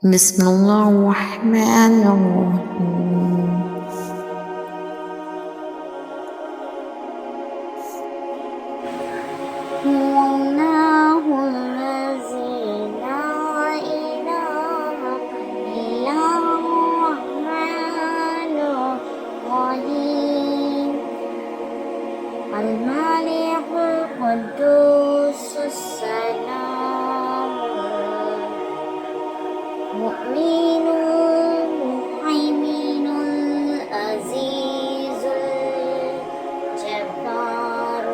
بسم الله الرحمن الرحيم. هو الله الذي لا إله إلا هو الرحمن الرحيم الملك القدوس السلام المؤمن المهيمن العزيز الجبار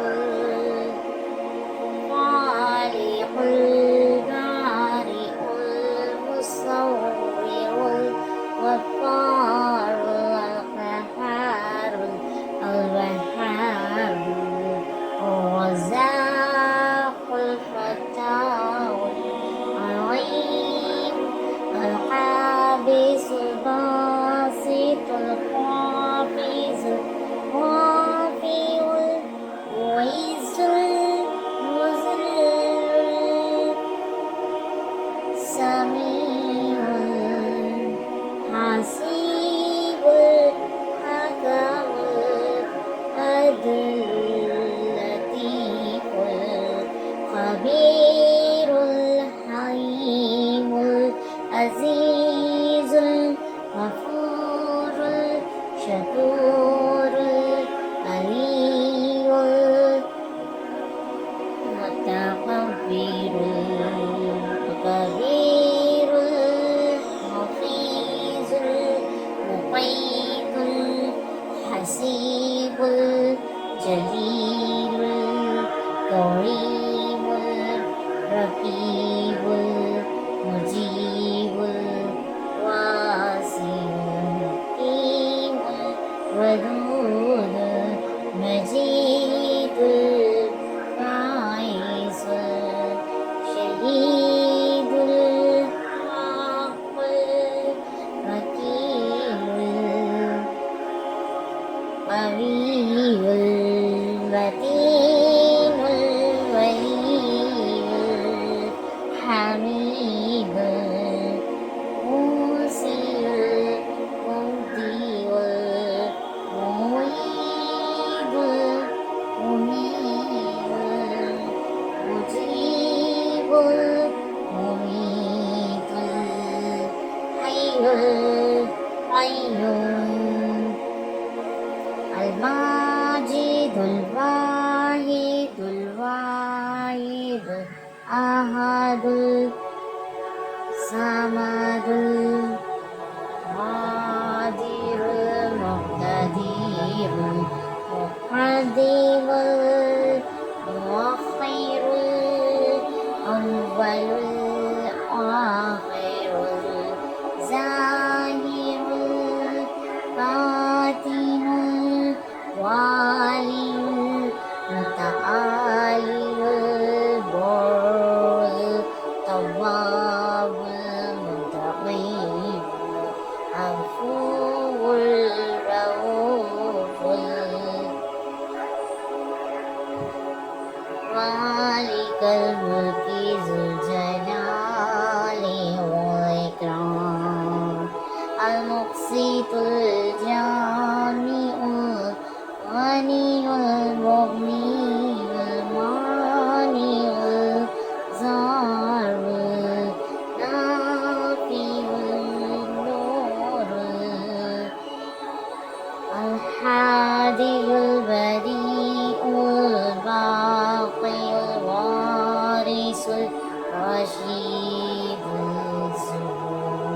الخالق البارئ المصور الغفار القهار الوهاب الرزاق الفتاح العليم القابض الباسط القابض الرافع المعز المذل السميع الحسيب الحكم العدل اللطيف الخبير الحليم العزيز الغفور الشكور العلي المتكبر الكبير الحفيظ المقيت الحسيب الجليل الكريم الرقيب المجيب الواسع الحكيم الودود المجيد الباعث الشهيد الحق الوكيل القوي المتين الولي الحميد الموصي المبدي والمعيد المميت المجيب المميت الحي القيوم الماجد الواحد الواحد الأحد الصمد القادر المقتدر المقدم المؤخر الأول الآخر الظاهر الباطن الوالي المتعالي البر التواب المنتقم العفو الرؤوف مالك الملك ذو الجلال والإكرام المقسط الجامع الغني المغني المانع الظاهر النافع النور الحادي البديع الباقي الوارث الرشيد الزهور